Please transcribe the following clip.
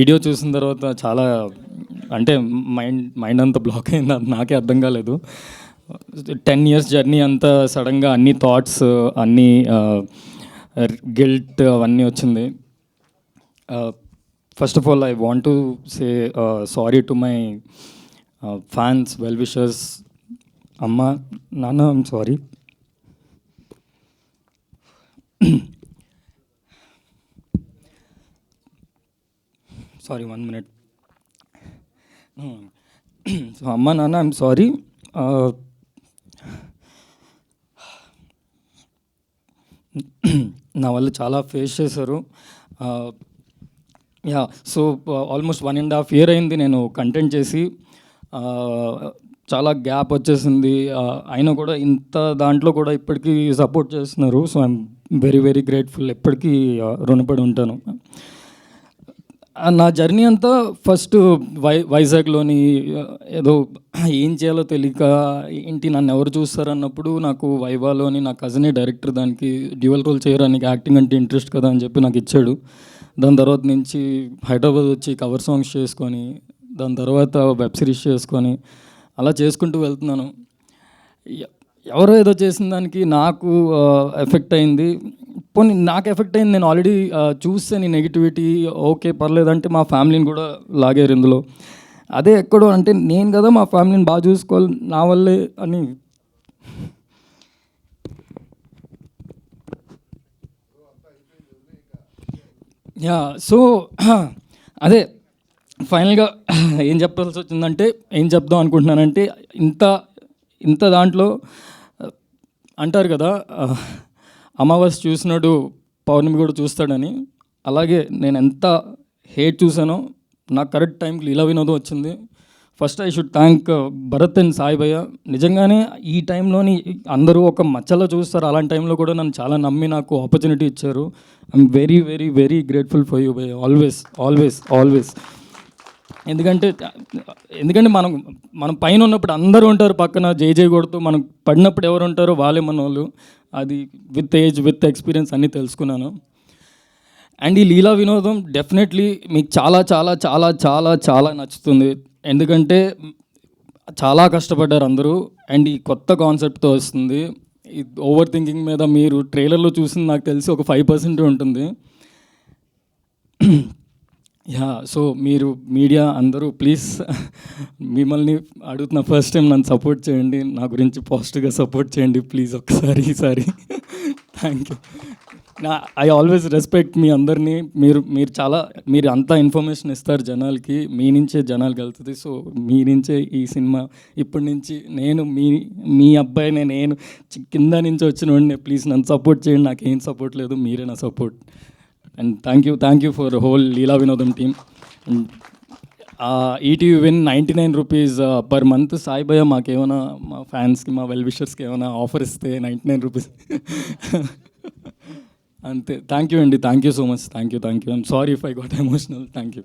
Video చూసిన తర్వాత చాలా అంటే మైండ్ మైండ్ అంతా బ్లాక్ అయింది. అది నాకే అర్థం కాలేదు. 10 years జర్నీ అంతా సడన్గా అన్ని థాట్స్, అన్ని గిల్ట్ అవన్నీ వచ్చింది. First of all I want to say sorry to my fans, well wishers. అమ్మ, నాన్న, I'm sorry. Sorry, 1 minute. So అమ్మ, నాన్న, ఐమ్ సారీ. నా వల్ల చాలా ఫేస్ చేశారు. యా, సో ఆల్మోస్ట్ 1.5 year అయింది నేను కంటెంట్ చేసి. చాలా గ్యాప్ వచ్చేసింది. అయినా కూడా ఇంత దాంట్లో కూడా ఇప్పటికీ సపోర్ట్ చేస్తున్నారు. So I'm very very grateful. ఎప్పటికీ రుణపడి ఉంటాను. నా జర్నీ అంతా ఫస్ట్ వైజాగ్లోని ఏదో ఏం చేయాలో తెలియక ఏంటి నన్ను ఎవరు చూస్తారన్నప్పుడు నాకు వైవాలోని నా కజినే డైరెక్టర్ దానికి డ్యూయల్ రోల్ చేయడానికి యాక్టింగ్ అంటే ఇంట్రెస్ట్ కదా అని చెప్పి నాకు ఇచ్చాడు. దాని తర్వాత నుంచి హైదరాబాద్ వచ్చి కవర్ సాంగ్స్ చేసుకొని, దాని తర్వాత వెబ్ సిరీస్ చేసుకొని అలా చేసుకుంటూ వెళ్తున్నాను. ఎవరో ఏదో చేసిన దానికి నాకు ఎఫెక్ట్ అయింది. పోనీ నాకు ఎఫెక్ట్ అయింది, నేను ఆల్రెడీ చూసాను ఈ నెగిటివిటీ. ఓకే, పర్లేదంటే మా ఫ్యామిలీని కూడా లాగారు ఇందులో. అదే ఎక్కడో అంటే నేను కదా మా ఫ్యామిలీని బాగా చూసుకోవాలి నా వల్లే అని. యా, సో అదే ఫైనల్గా ఏం చెప్పాల్సి వచ్చిందంటే, ఏం చెప్దాం అనుకుంటున్నానంటే, ఇంత ఇంత దాంట్లో అంటారు కదా, అమావాస్య చూసినాడు పౌర్ణమి కూడా చూస్తాడని. అలాగే నేను ఎంత హేట్ చూసానో నాకు కరెక్ట్ టైంకి లీలా వినోదం వచ్చింది. First I should thank Bharat and Sai భయ్య. నిజంగానే ఈ టైంలోని అందరూ ఒక మచ్చలో చూస్తారు, అలాంటి టైంలో కూడా నన్ను చాలా నమ్మి నాకు ఆపర్చునిటీ ఇచ్చారు. I'm very very very grateful for you భయ్య, ఆల్వేస్ ఆల్వేస్ ఆల్వేస్. ఎందుకంటే మనం పైన ఉన్నప్పుడు అందరూ ఉంటారు పక్కన జై జై కొడుతూ, మనం పడినప్పుడు ఎవరు ఉంటారో వాళ్ళే మన వాళ్ళు. అది విత్ ఏజ్ విత్ ఎక్స్పీరియన్స్ అన్నీ తెలుసుకున్నాను. అండ్ ఈ లీలా వినోదం డెఫినెట్లీ మీకు చాలా చాలా చాలా చాలా చాలా నచ్చుతుంది. ఎందుకంటే చాలా కష్టపడ్డారు అందరూ. అండ్ ఈ కొత్త కాన్సెప్ట్తో వస్తుంది. ఈ ఓవర్ థింకింగ్ మీద మీరు ట్రైలర్లో చూసింది నాకు తెలిసి ఒక 5% ఉంటుంది. యా, సో మీరు మీడియా అందరూ ప్లీజ్, మిమ్మల్ని అడుగుతున్న ఫస్ట్ టైం నన్ను సపోర్ట్ చేయండి, నా గురించి పాజిటివ్గా సపోర్ట్ చేయండి ప్లీజ్ ఒకసారి. ఈసారి thank you. I always respect మీ అందరినీ. మీరు అంతా ఇన్ఫర్మేషన్ ఇస్తారు జనాలకి, మీ నుంచే జనాలకి వెళ్తుంది. సో మీ నుంచే ఈ సినిమా ఇప్పటి నుంచి నేను మీ అబ్బాయినే, నేను కింద నుంచి వచ్చిన వాడిని. ప్లీజ్ నన్ను సపోర్ట్ చేయండి, నాకేం సపోర్ట్ లేదు, మీరే నా support. And thank you for whole Leela Vinodam team. And ETV win 99 rupees per month. Sai భయ్య మాకేమైనా, మా ఫ్యాన్స్కి, మా వెల్ విషర్స్కి ఏమైనా ఆఫర్ ఇస్తే 99 rupees అంతే. థ్యాంక్ యూ అండి, thank you so much. Thank you. I'm sorry if I got emotional. Thank you.